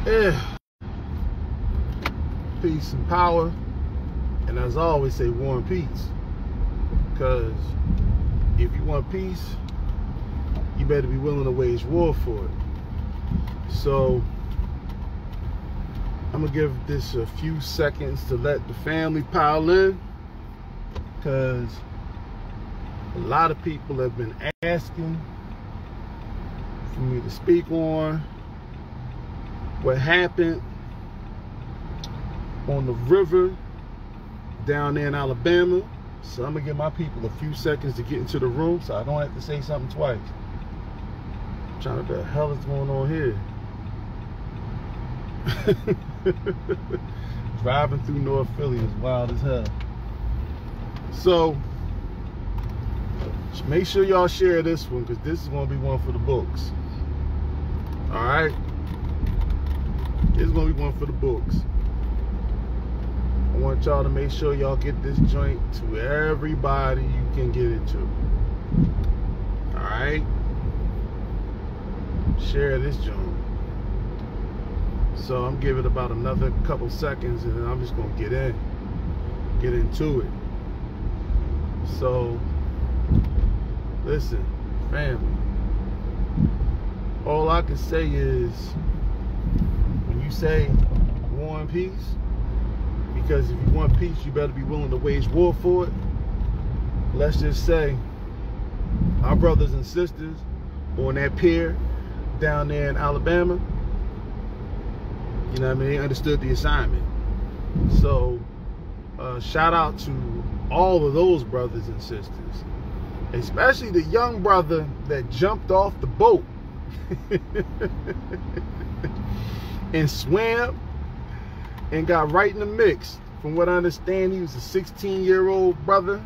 Yeah. Peace and power. And as I always say, war and peace. Because if you want peace, you better be willing to wage war for it. So I'm gonna give this a few seconds to let the family pile in, because a lot of people have been asking for me to speak on what happened on the river down there in Alabama. So I'm gonna give my people a few seconds to get into the room so I don't have to say something twice. I'm trying to, what the hell is going on here? Driving through North Philly is wild as hell. So make sure y'all share this one, because this is going to be one for the books. Alright? This is going to be one for the books. I want y'all to make sure y'all get this joint to everybody you can get it to. Alright? Share this joint. So I'm giving it about another couple seconds, and then I'm just going to get into it. So listen, family, all I can say is, when you say war and peace, because if you want peace, you better be willing to wage war for it. Let's just say our brothers and sisters on that pier down there in Alabama, you know what I mean, they understood the assignment. So shout out to all of those brothers and sisters, especially the young brother that jumped off the boat and swam and got right in the mix. From what I understand, he was a 16-year-old brother.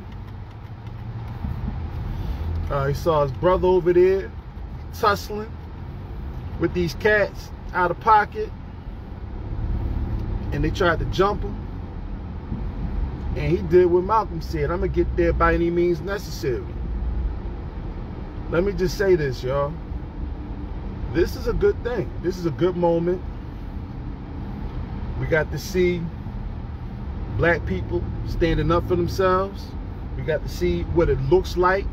He saw his brother over there tussling with these cats out of pocket, and they tried to jump him. And he did what Malcolm said: I'm gonna get there by any means necessary. Let me just say this, y'all. This is a good thing. This is a good moment. We got to see black people standing up for themselves. We got to see what it looks like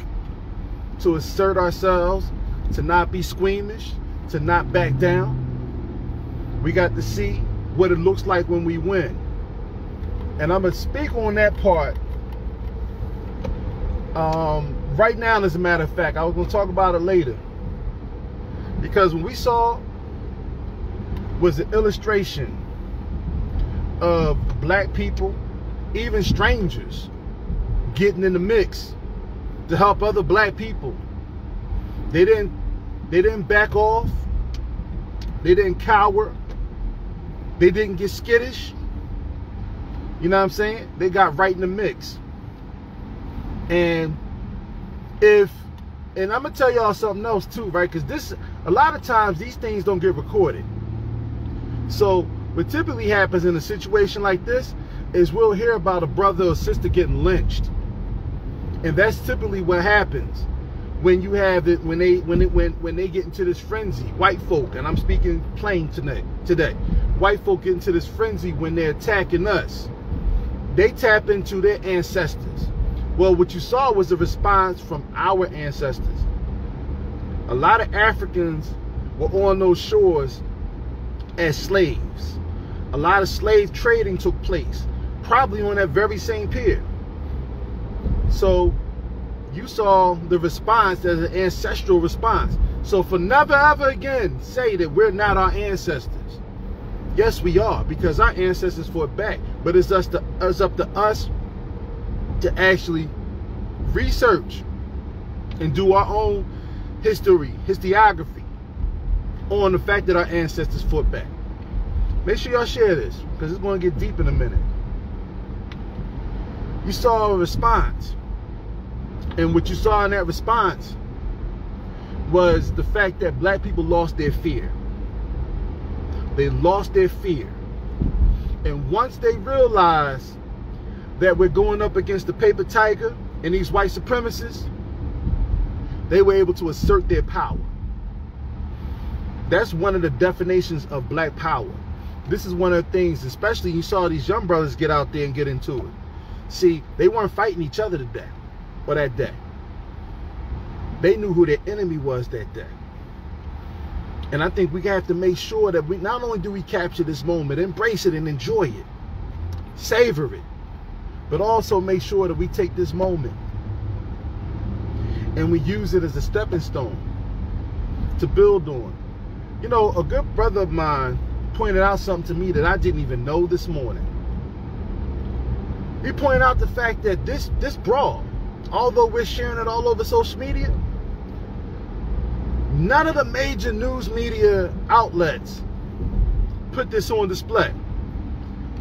to assert ourselves, to not be squeamish, to not back down. We got to see what it looks like when we win. And I'm going to speak on that part right now, as a matter of fact. I was going to talk about it later. Because when we saw was an illustration of black people, even strangers, getting in the mix to help other black people. They didn't back off. They didn't cower. They didn't get skittish. You know what I'm saying? They got right in the mix. And I'm gonna tell y'all something else too, right? Because a lot of times these things don't get recorded. So what typically happens in a situation like this is we'll hear about a brother or sister getting lynched, and that's typically what happens when you have it, when they get into this frenzy. White folk, and I'm speaking plain today. White folk get into this frenzy when they're attacking us. They tap into their ancestors. Well, what you saw was a response from our ancestors. A lot of Africans were on those shores as slaves. A lot of slave trading took place, probably on that very same pier. So you saw the response as an ancestral response. So for never ever again say that we're not our ancestors. Yes, we are, because our ancestors fought back. But it's up to us to actually research and do our own historiography on the fact that our ancestors fought back. Make sure y'all share this, because it's going to get deep in a minute. You saw a response, and what you saw in that response was the fact that black people lost their fear. They lost their fear. And once they realized that we're going up against the paper tiger and these white supremacists, they were able to assert their power. That's one of the definitions of black power. This is one of the things, especially you saw these young brothers get out there and get into it. See, they weren't fighting each other today or that day. They knew who their enemy was that day. And I think we have to make sure that we not only do we capture this moment, embrace it and enjoy it, savor it, but also make sure that we take this moment and we use it as a stepping stone to build on. You know, a good brother of mine pointed out something to me that I didn't even know this morning. He pointed out the fact that this brawl, although we're sharing it all over social media, none of the major news media outlets put this on display.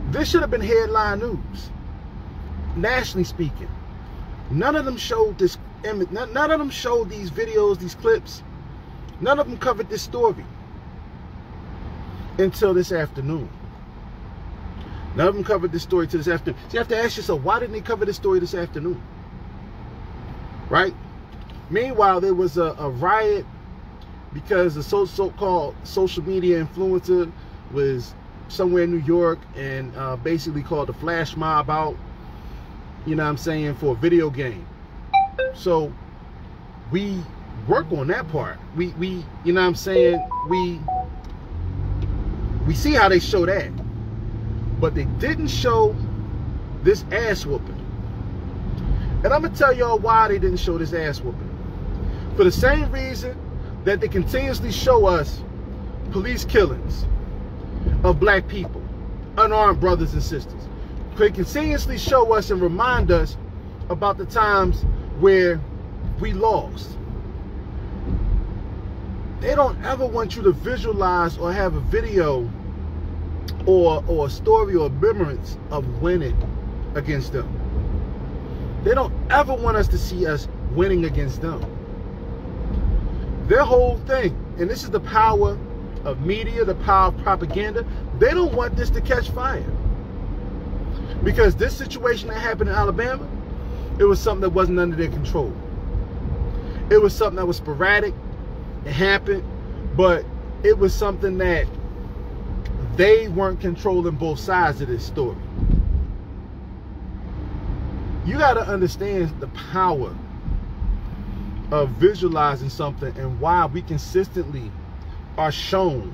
This should have been headline news, nationally speaking. None of them showed this image. None of them showed these videos, these clips. None of them covered this story until this afternoon. None of them covered this story till this afternoon. So you have to ask yourself, why didn't they cover this story this afternoon? Right? Meanwhile, there was a riot because the so-called social media influencer was somewhere in New York and basically called the flash mob out, you know what I'm saying, for a video game. So we work on that part. We you know what I'm saying, we see how they show that. But they didn't show this ass whooping. And I'm going to tell y'all why they didn't show this ass whooping. For the same reason that they continuously show us police killings of black people, unarmed brothers and sisters. They continuously show us and remind us about the times where we lost. They don't ever want you to visualize or have a video or a story or a remembrance of winning against them. They don't ever want us to see us winning against them. Their whole thing, and this is the power of media, the power of propaganda, they don't want this to catch fire. Because this situation that happened in Alabama, it was something that wasn't under their control. It was something that was sporadic, it happened, but it was something that they weren't controlling both sides of this story. You got to understand the power of visualizing something and why we consistently are shown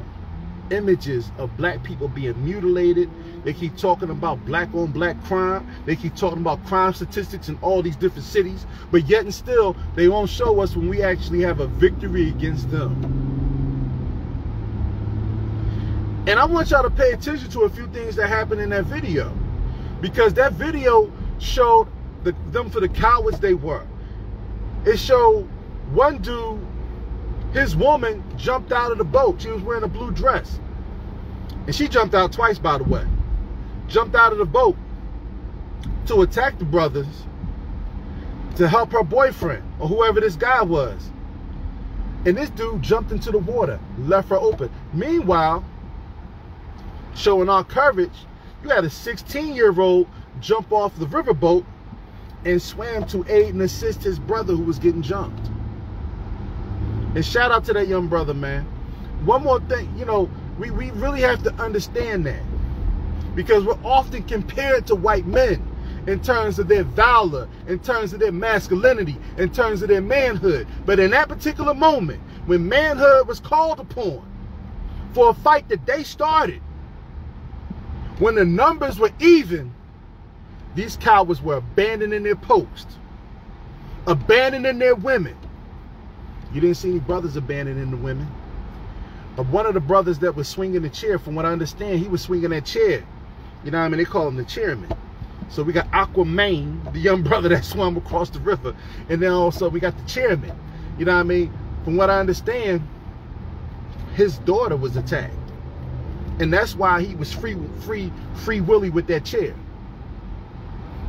images of black people being mutilated. They keep talking about black on black crime. They keep talking about crime statistics in all these different cities, but yet and still they won't show us when we actually have a victory against them. And I want y'all to pay attention to a few things that happened in that video, because that video showed them for the cowards they were. It showed one dude, his woman jumped out of the boat. She was wearing a blue dress. And she jumped out twice, by the way. Jumped out of the boat to attack the brothers to help her boyfriend or whoever this guy was. And this dude jumped into the water, left her open. Meanwhile, showing our courage, you had a 16-year-old jump off the riverboat and swam to aid and assist his brother who was getting jumped. And shout out to that young brother, man. One more thing, you know, we really have to understand that, because we're often compared to white men in terms of their valor, in terms of their masculinity, in terms of their manhood. But in that particular moment, when manhood was called upon for a fight that they started, when the numbers were even, these cowards were abandoning their post, abandoning their women. You didn't see any brothers abandoning the women. One of the brothers that was swinging the chair, from what I understand, he was swinging that chair. You know what I mean? They call him the chairman. So we got Aquaman, the young brother that swam across the river. And then also we got the chairman. You know what I mean? From what I understand, his daughter was attacked. And that's why he was free willy with that chair.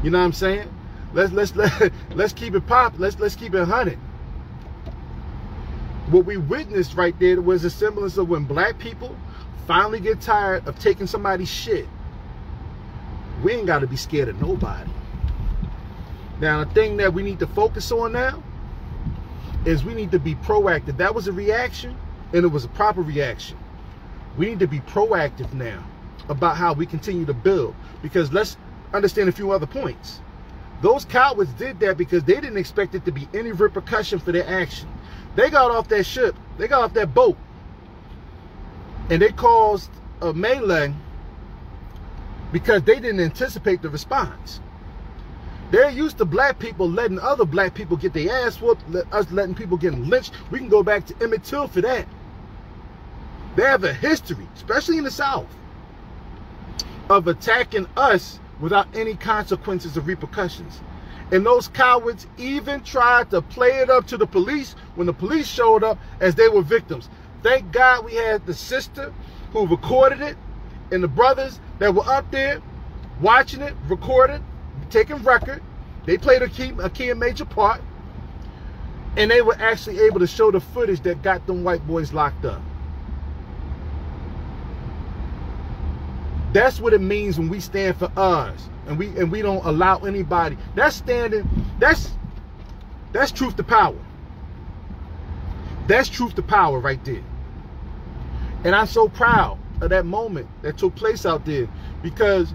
You know what I'm saying? Let's keep it pop. Let's keep it 100. What we witnessed right there was a semblance of when black people finally get tired of taking somebody's shit. We ain't got to be scared of nobody. Now, the thing that we need to focus on now is we need to be proactive. That was a reaction. and it was a proper reaction. We need to be proactive now about how we continue to build, because let's understand a few other points. Those cowards did that because they didn't expect it to be any repercussion for their action. They got off that ship, they got off that boat, and they caused a melee because they didn't anticipate the response. They're used to black people letting other black people get their ass whooped, us letting people get lynched. We can go back to Emmett Till for that. They have a history, especially in the South, of attacking us without any consequences or repercussions. And those cowards even tried to play it up to the police when the police showed up as they were victims. Thank God we had the sister who recorded it and the brothers that were up there watching it, recorded, taking record. They played a key and major part, and they were actually able to show the footage that got them white boys locked up. That's what it means when we stand for ours, and we don't allow anybody. That's standing. That's truth to power. That's truth to power right there. And I'm so proud of that moment that took place out there, because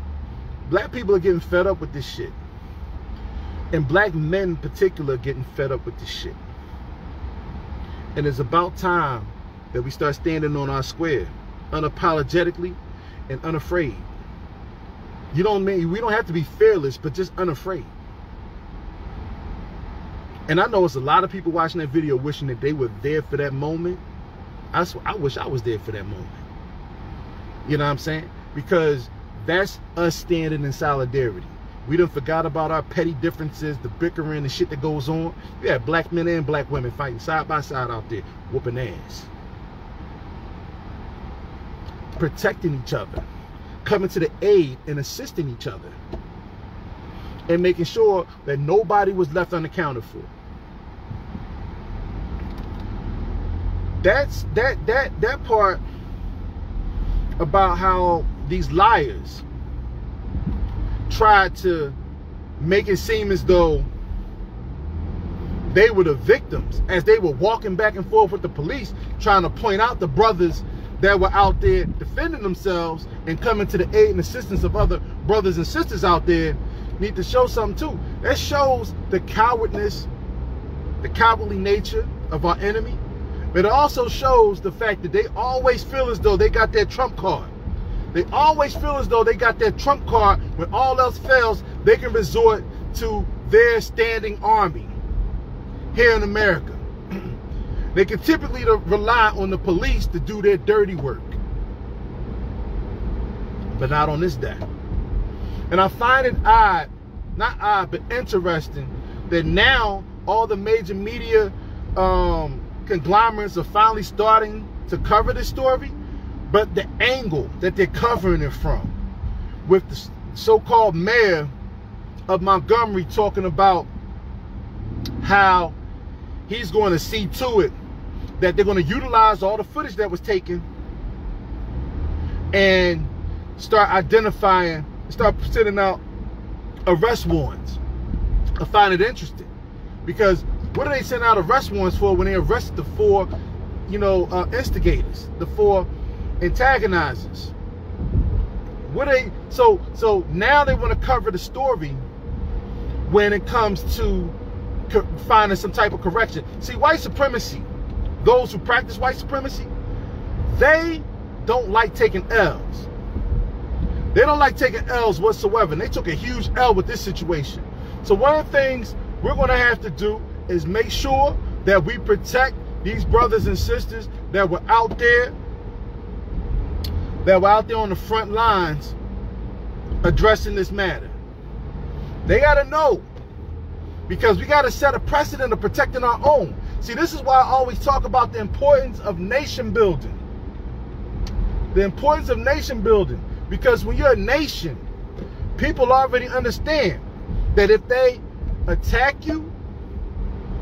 black people are getting fed up with this shit. And black men in particular are getting fed up with this shit. And it's about time that we start standing on our square, unapologetically and unafraid. We don't have to be fearless, but just unafraid. And I know it's a lot of people watching that video wishing that they were there for that moment. I wish I was there for that moment. You know what I'm saying? Because that's us standing in solidarity. We done forgot about our petty differences, the bickering and shit that goes on. We have black men and black women fighting side by side out there, whooping ass. Protecting each other, coming to the aid and assisting each other, and making sure that nobody was left unaccounted for. That's that part about how these liars tried to make it seem as though they were the victims as they were walking back and forth with the police, trying to point out the brothers that were out there defending themselves and coming to the aid and assistance of other brothers and sisters out there. Need to show something too. That shows the cowardness, the cowardly nature of our enemy. But it also shows the fact that they always feel as though they got their trump card. They always feel as though they got their trump card. When all else fails, they can resort to their standing army here in America. They can typically rely on the police to do their dirty work, but not on this day. And I find it odd, not odd, but interesting that now all the major media conglomerates are finally starting to cover this story, but the angle that they're covering it from, with the so-called mayor of Montgomery talking about how he's going to see to it that they're going to utilize all the footage that was taken and start identifying, start sending out arrest warrants. I find it interesting, because what do they send out arrest warrants for when they arrested the four, instigators, the four antagonizers? What so now they want to cover the story when it comes to finding some type of correction. See, white supremacy, those who practice white supremacy, they don't like taking L's. They don't like taking L's whatsoever. And they took a huge L with this situation. So one of the things we're going to have to do is make sure that we protect these brothers and sisters that were out there, on the front lines addressing this matter. They got to know, because we got to set a precedent of protecting our own. See, this is why I always talk about the importance of nation building. The importance of nation building. Because when you're a nation, people already understand that if they attack you,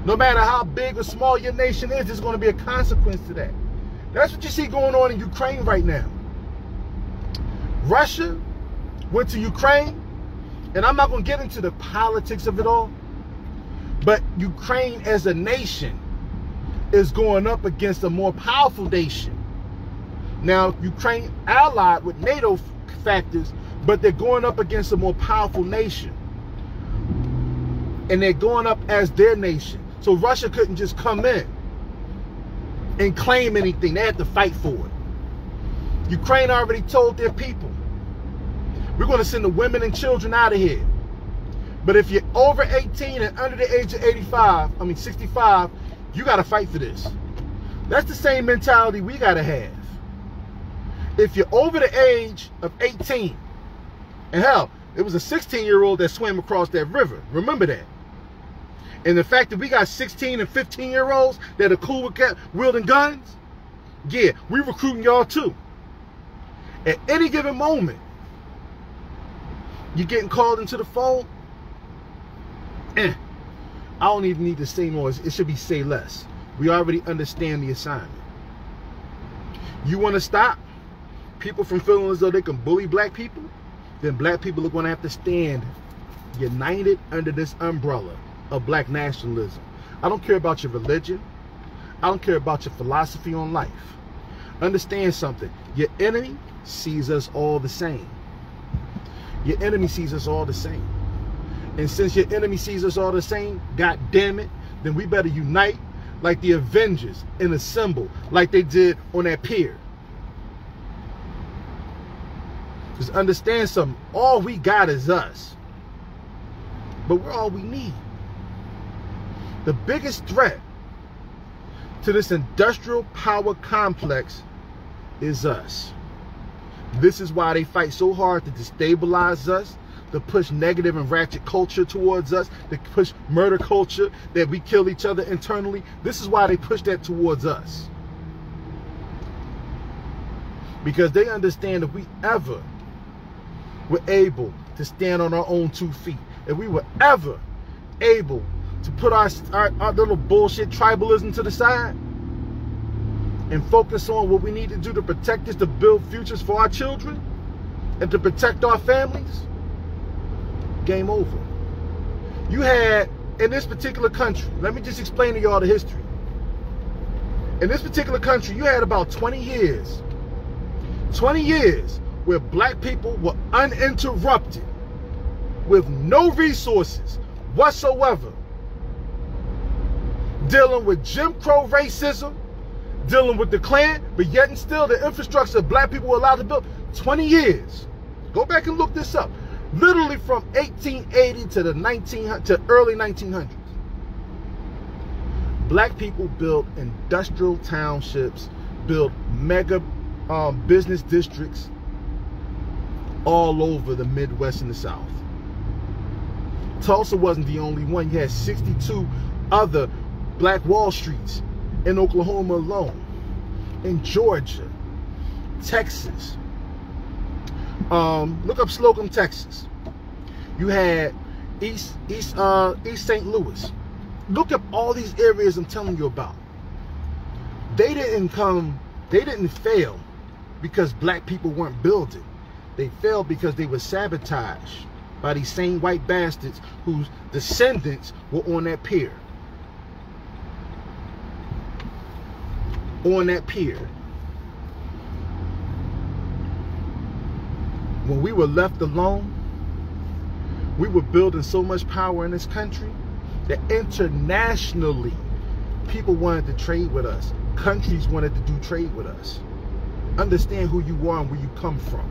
no matter how big or small your nation is, there's going to be a consequence to that. That's what you see going on in Ukraine right now. Russia went to Ukraine, and I'm not going to get into the politics of it all, but Ukraine as a nation is going up against a more powerful nation. Now, Ukraine allied with NATO factors, but they're going up against a more powerful nation. And they're going up as their nation. So Russia couldn't just come in and claim anything. They had to fight for it. Ukraine already told their people, we're going to send the women and children out of here. But if you're over 18 and under the age of 65, you got to fight for this. That's the same mentality we got to have. If you're over the age of 18, and hell, it was a 16-year-old that swam across that river. Remember that. And the fact that we got 16 and 15-year-olds that are cool with wielding guns, yeah, we recruiting y'all too. At any given moment, you're getting called into the fold. I don't even need to say more. It should be say less. We already understand the assignment. You want to stop people from feeling as though they can bully black people? Then black people are going to have to stand united under this umbrella of black nationalism. I don't care about your religion. I don't care about your philosophy on life. Understand something. Your enemy sees us all the same. Your enemy sees us all the same. And since your enemy sees us all the same, God damn it, then we better unite like the Avengers and assemble like they did on that pier. Just understand something. All we got is us. But we're all we need. The biggest threat to this industrial power complex is us. This is why they fight so hard to destabilize us, to push negative and ratchet culture towards us, to push murder culture, that we kill each other internally. This is why they push that towards us. Because they understand if we ever were able to stand on our own 2 feet, if we were ever able to put our little bullshit tribalism to the side and focus on what we need to do to protect us, to build futures for our children and to protect our families, game over. You had, in this particular country, let me just explain to y'all the history. In this particular country, you had about 20 years where black people were uninterrupted with no resources whatsoever, dealing with Jim Crow racism, dealing with the Klan, but yet and still the infrastructure black people were allowed to build. 20 years. Go back and look this up. Literally from 1880 to early 1900s. Black people built industrial townships, built mega business districts all over the Midwest and the South. Tulsa wasn't the only one. You had 62 other Black Wall Streets in Oklahoma alone, in Georgia, Texas. Look up Slocum, Texas. You had East St. Louis. Look up all these areas I'm telling you about. They didn't fail because black people weren't building. They failed because they were sabotaged by these same white bastards whose descendants were on that pier. On that pier. When we were left alone, we were building so much power in this country that internationally people wanted to trade with us. Countries wanted to do trade with us. Understand who you are and where you come from.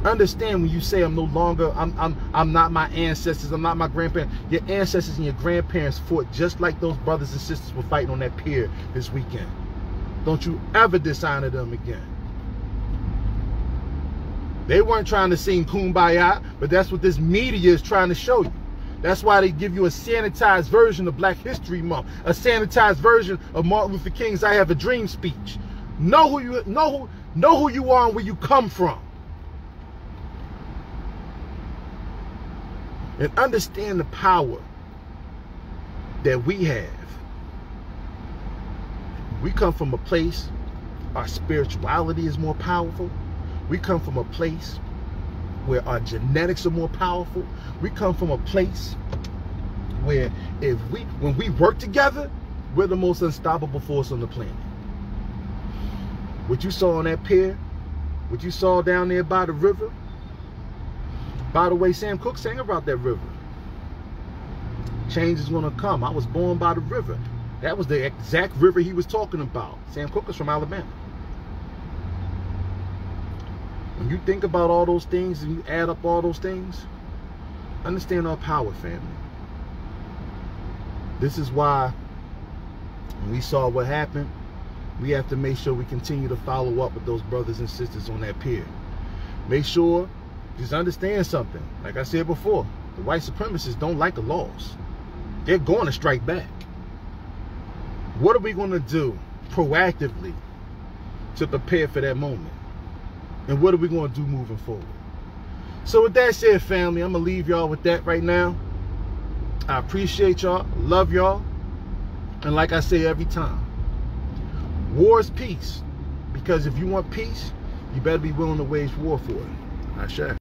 Understand when you say I'm no longer, I'm not my ancestors, I'm not my grandparents. Your ancestors and your grandparents fought just like those brothers and sisters were fighting on that pier this weekend. Don't you ever dishonor them again. They weren't trying to sing Kumbaya, but that's what this media is trying to show you. That's why they give you a sanitized version of Black History Month, a sanitized version of Martin Luther King's "I Have a Dream" speech. Know who you are and where you come from. And understand the power that we have. We come from a place, our spirituality is more powerful. We come from a place where our genetics are more powerful. We come from a place where when we work together, we're the most unstoppable force on the planet. What you saw on that pier, what you saw down there by the river. By the way, Sam Cooke sang about that river. Change is going to come. I was born by the river. That was the exact river he was talking about. Sam Cooke is from Alabama. When you think about all those things and you add up all those things, understand our power, family. This is why when we saw what happened, we have to make sure we continue to follow up with those brothers and sisters on that pier. Make sure, just understand something. Like I said before, the white supremacists don't like the laws. They're going to strike back. What are we going to do proactively to prepare for that moment? And what are we going to do moving forward? So with that said, family, I'm going to leave y'all with that right now. I appreciate y'all. Love y'all. And like I say every time, war is peace. Because if you want peace, you better be willing to wage war for it. Ashe.